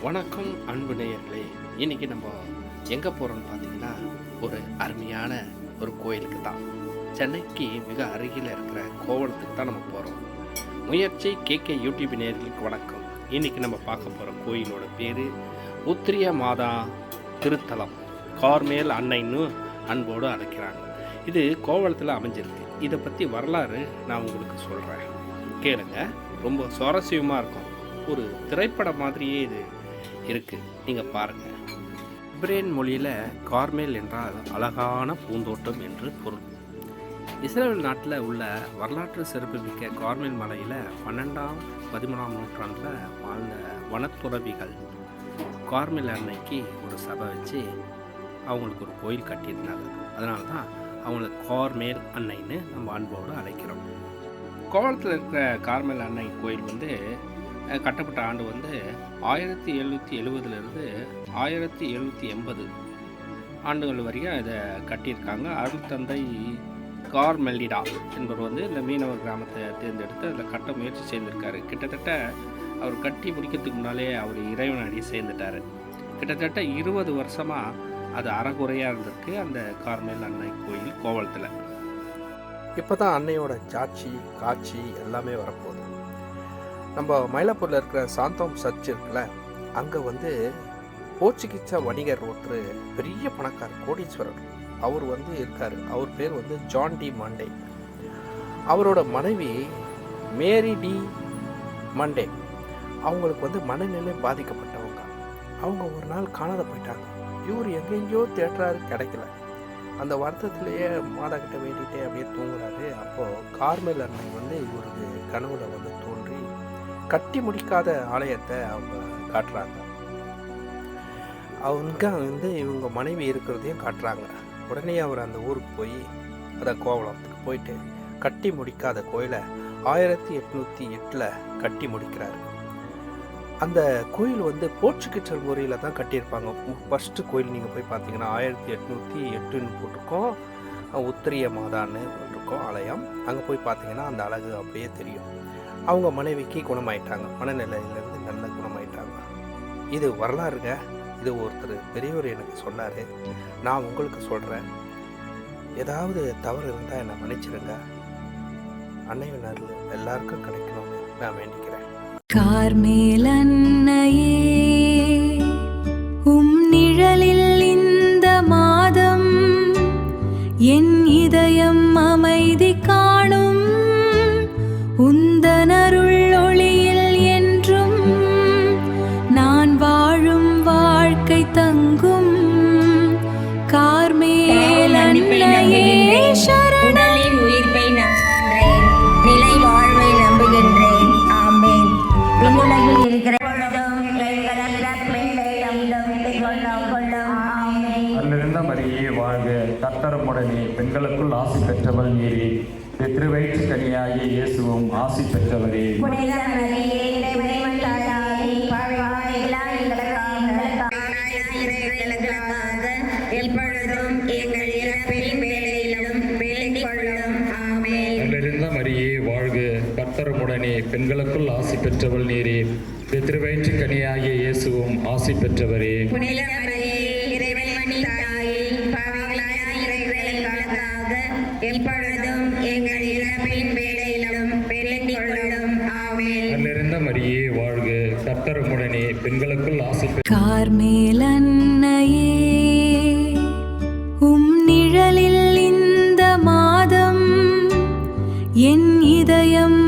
வணக்கம் அன்பு நேயர்களே. இன்றைக்கி நம்ம எங்கே போகிறோம்னு பார்த்தீங்கன்னா, ஒரு அருமையான ஒரு கோயிலுக்கு தான். சென்னைக்கு மிக அருகில் இருக்கிற கோவளத்துக்கு தான் நம்ம போகிறோம். முயற்சி கேகே யூடியூப் நேயர்களுக்கு வணக்கம். இன்றைக்கி நம்ம பார்க்க போகிற கோயிலோட பேர் உத்திரிய மாதா திருத்தலம். கார்மேல் அன்னைன்னு அன்போடு அழைக்கிறாங்க. இது கோவளத்தில் அமைஞ்சிருக்கு. இதை பற்றி வரலாறு நான் உங்களுக்கு சொல்கிறேன், கேளுங்க. ரொம்ப சுவாரஸ்யமாக இருக்கும். ஒரு திரைப்படம் மாதிரியே இது இருக்குது, நீங்கள் பாருங்கள். இப்ரேன் மொழியில் கார்மேல் என்றால் அழகான பூந்தோட்டம் என்று பொருள். இஸ்ரேல் நாட்டில் உள்ள வரலாற்று சிறப்புமிக்க கார்மேல் மலையில் 12ஆம் 13ஆம் நூற்றாண்டில் வாழ்ந்த வனத்துறவிகள் கார்மேல் அன்னைக்கு ஒரு சபை வச்சு அவங்களுக்கு ஒரு கோயில் கட்டியிருந்தாங்க. அதனால தான் அவங்களுக்கு கார்மேல் அன்னைன்னு நம்ம அன்போடு அழைக்கிறோம். கோவளத்தில் இருக்கிற கார்மேல் அன்னை கோயில் கட்டப்பட்ட ஆண்டு 1770 1780 ஆண்டுகள் வரைக்கும் இதை கட்டியிருக்காங்க. அருள் தந்தை கார்மெலிடா என்பவர் இந்த மீனவர் கிராமத்தை தேர்ந்தெடுத்து அதில் கட்ட முயற்சி செய்திருக்காரு. கிட்டத்தட்ட அவர் கட்டி முடிக்கிறதுக்கு முன்னாலே அவர் இறைவன் அடி சேர்ந்துட்டார். கிட்டத்தட்ட 20 வருஷமாக அது அறகுறையாக இருந்திருக்கு அந்த கார்மேல் அன்னை கோயில் கோவளத்தில். இப்போ தான் அன்னையோட காட்சி எல்லாமே வரப்போகுது. நம்ம மயிலாப்பூரில் இருக்கிற சாந்தோம் சர்ச் இருக்குல்ல, அங்கே போர்ச்சுகீச வணிகர் ஒருத்தர், பெரிய பணக்காரர், கோடீஸ்வரர் அவர் இருக்கார். அவர் பேர் ஜான் டி மண்டே. அவரோட மனைவி மேரி டி மண்டே. அவங்களுக்கு மனநிலை பாதிக்கப்பட்டவங்க. அவங்க ஒரு நாள் காணாத போயிட்டாங்க. இவர் எங்கெங்கேயோ தேடுறாரு, கிடைக்கல. அந்த வருத்தத்திலேயே மாதா கிட்ட வேண்டிகிட்டே அப்படியே தூங்குறாரு. அப்போது கார்மேல் அன்னை இவருக்கு கனவுல தோன்றி கட்டி முடிக்காத ஆலயத்தை அவங்க காட்டுறாங்க. அவங்க இவங்க மனைவி இருக்கிறதையும் காட்டுறாங்க. உடனே அவர் அந்த ஊருக்கு போய், அதை கோவளத்துக்கு போயிட்டு கட்டி முடிக்காத கோயிலை 1808 கட்டி முடிக்கிறாரு. அந்த கோயில் போர்ச்சுகீசர் முறையில் தான் கட்டியிருப்பாங்க. ஃபஸ்ட்டு கோயில் நீங்கள் போய் பார்த்தீங்கன்னா 1808ன்னு போட்டிருக்கோம். உத்திரிய மாதான்னு போட்டிருக்கோம் ஆலயம். அங்கே போய் பார்த்தீங்கன்னா அந்த அழகு அப்படியே தெரியும். அவங்க மனைவிக்கு குணமாயிட்டாங்க, மனநிலையிலேருந்து நல்ல குணமாயிட்டாங்க. இது வரலாறுங்க. இது ஒருத்தர் பெரியவர் எனக்கு சொன்னார். நான் உங்களுக்கு சொல்கிறேன். ஏதாவது தவறு இருந்தால் என்னை மன்னிச்சிருங்க. அன்னையின் அருள் எல்லாருக்கும் கிடைக்கணும்னு நான் வேண்டிக்கிறேன். கார்மேல் அன்னையே, உம் நிழலில் இந்த மாதம் என் இதயம் அமைதி காணும். உந்தன் அருள் ஒளியில் என்றும் நான் வாழும் வாழ்க்கை தங்கும். கார்மேல் அன்னையே சரணம். உயிர்ப்பை நம்புகின்றேன், நிலை வாழ்வை நம்புகின்றேன். ஆமென். விண்ணுலகில் இருக்கிற அல்லிருந்த மரியே வாழ்க, கர்த்தருமுடனே பெண்களுக்குள் ஆசி பெற்றவள் நீரே. திருவயிற்று கனியாகிய இயேசுவும் ஆசி பெற்றவரே. அல்லிருந்த மரியே வாழ்க, கர்த்தருமுடனே பெண்களுக்குள் ஆசி பெற்றவள் நீரே. திருவயிற்று கனியாகிய இயேசுவும் ஆசி பெற்றவரே. எப்பொழுதும் எங்கள் இறப்பின் வேளையிலும் வேண்டிக் கொள்ளும். ஆமென். அல்லிருந்த மரியே வாழ்க, கர்த்தருமுடனே பெண்களுக்குள் ஆசி கார்மேல் அன்னையே, உம் நிழலில் இந்த மாதம் என் இதயம்